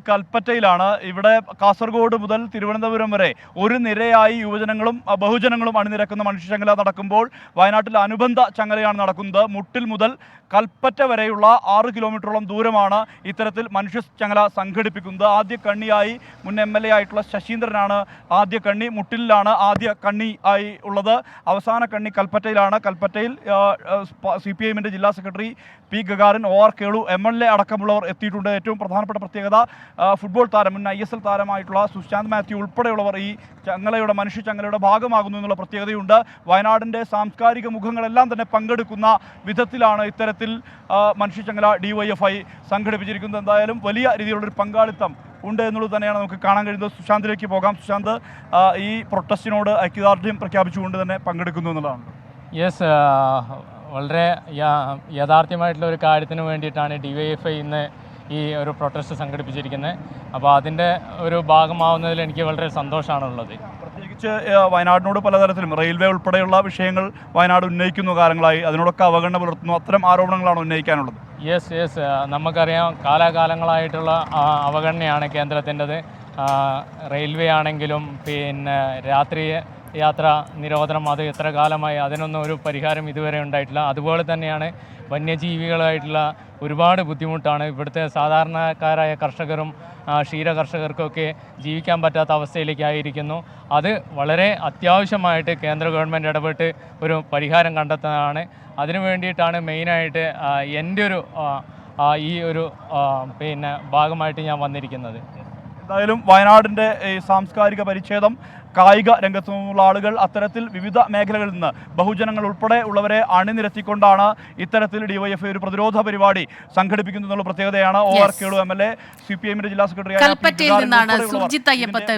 കൽപ്പറ്റയിലാണ്. ഇവിടെ കാസർഗോഡ് മുതൽ തിരുവനന്തപുരം വരെ ഒരു നിരയായി യുവജനങ്ങളും ബഹുജനങ്ങളും അണിനിരക്കുന്ന മനുഷ്യചങ്ങല നടക്കുമ്പോൾ വയനാട്ടിൽ അനുബന്ധ ചങ്ങലയാണ് നടക്കുന്നത്. മുട്ടിൽ മുതൽ കൽപ്പറ്റ വരെയുള്ള 6 കിലോമീറ്ററോളം ദൂരമാണ് ഇത്തരത്തിൽ മനുഷ്യചങ്ങല സംഘടിപ്പിക്കുന്നത്. ആദ്യ കണ്ണിയായി മുൻ MLA ആയിട്ടുള്ള ശശീന്ദ്രനാണ് ആദ്യ കണ്ണി. മുട്ടിലാണ് ആദ്യ കണ്ണി ആയി ഉള്ളത്. അവസാന കണ്ണി കൽപ്പറ്റയിലാണ്. കൽപ്പറ്റയിൽ CPIM ജില്ലാ secretary P. Gagarin, OR Kelu, MLA അടക്കമുള്ളവർ എത്തിയിട്ടുണ്ട്. ഏറ്റവും പ്രധാനപ്പെട്ട പ്രത്യേകത ഫുട്ബോൾ താരം മുൻ ISL താരമായിട്ടുള്ള സുശാന്ത് മാത്യു ഉൾപ്പെടെയുള്ളവർ ഈ ചങ്ങലയുടെ മനുഷ്യചങ്ങലയുടെ ഭാഗമാകുന്നു എന്നുള്ള പ്രത്യേകതയുണ്ട്. വയനാടിൻ്റെ സാംസ്കാരിക മുഖങ്ങളെല്ലാം തന്നെ പങ്കെടുക്കുന്ന വിധത്തിലാണ് ഇത്തരത്തിൽ മനുഷ്യചങ്ങല DYFI സംഘടിപ്പിച്ചിരിക്കുന്നത്. എന്തായാലും വലിയ രീതിയിലുള്ളൊരു പങ്കാളിത്തം ഉണ്ട് എന്നുള്ളത് തന്നെയാണ് നമുക്ക് കാണാൻ കഴിയുന്നത്. സുശാന്തിലേക്ക് പോകാം. സുശാന്ത്, ഈ പ്രൊട്ടസ്റ്റിനോട് ഐക്യദാർഢ്യം പ്രഖ്യാപിച്ചുകൊണ്ട് തന്നെ പങ്കെടുക്കുന്നു എന്നുള്ളതാണ്. യെസ്, വളരെ യാഥാർത്ഥ്യമായിട്ടുള്ള ഒരു കാര്യത്തിന് വേണ്ടിയിട്ടാണ് DYFI ഇന്ന് ഈ ഒരു പ്രൊട്ടസ്റ്റ് സംഘടിപ്പിച്ചിരിക്കുന്നത്. അപ്പോൾ അതിൻ്റെ ഒരു ഭാഗമാവുന്നതിൽ എനിക്ക് വളരെ സന്തോഷമാണുള്ളത്. പ്രത്യേകിച്ച് വയനാടിനോട് പലതരത്തിലും റെയിൽവേ ഉൾപ്പെടെയുള്ള വിഷയങ്ങൾ വയനാട് ഉന്നയിക്കുന്ന കാലങ്ങളായി, അതിനോടൊക്കെ അവഗണന പുലർത്തുന്നു. അത്തരം ആരോപണങ്ങളാണ് ഉന്നയിക്കാനുള്ളത്. യെസ്, നമുക്കറിയാം കാലാകാലങ്ങളായിട്ടുള്ള അവഗണനയാണ് കേന്ദ്രത്തിൻ്റെത്. റെയിൽവേ ആണെങ്കിലും പിന്നെ രാത്രി യാത്ര നിരോധനം, അത് എത്ര കാലമായി, അതിനൊന്നും ഒരു പരിഹാരം ഇതുവരെ ഉണ്ടായിട്ടില്ല. അതുപോലെ തന്നെയാണ് വന്യജീവികളായിട്ടുള്ള ഒരുപാട് ബുദ്ധിമുട്ടാണ് ഇവിടുത്തെ സാധാരണക്കാരായ കർഷകരും ക്ഷീര കർഷകർക്കൊക്കെ ജീവിക്കാൻ പറ്റാത്ത അവസ്ഥയിലേക്കായിരിക്കുന്നു. അത് വളരെ അത്യാവശ്യമായിട്ട് കേന്ദ്ര ഗവൺമെൻറ് ഇടപെട്ട് ഒരു പരിഹാരം കണ്ടെത്തുന്നതാണ്. അതിനു വേണ്ടിയിട്ടാണ് മെയിനായിട്ട് എൻ്റെ ഒരു ഈ ഒരു പിന്നെ ഭാഗമായിട്ട് ഞാൻ വന്നിരിക്കുന്നത്. എന്തായാലും വയനാടിൻ്റെ ഈ സാംസ്കാരിക പരിച്ഛേദം, കായിക രംഗത്തു നിന്നുള്ള ആളുകൾ, അത്തരത്തിൽ വിവിധ മേഖലകളിൽ നിന്ന് ബഹുജനങ്ങൾ ഉൾപ്പെടെ ഉള്ളവരെ അണിനിരത്തിക്കൊണ്ടാണ് ഇത്തരത്തിൽ DYFI ഒരു പ്രതിരോധ പരിപാടി സംഘടിപ്പിക്കുന്നതെന്നുള്ള പ്രത്യേകതയാണ്. OR കേളു MLA, CPIM ജില്ലാ സെക്രട്ടറി കൽപ്പറ്റയിൽ നിന്നാണ് സുർജിത്ത് അയ്യപ്പത്ത്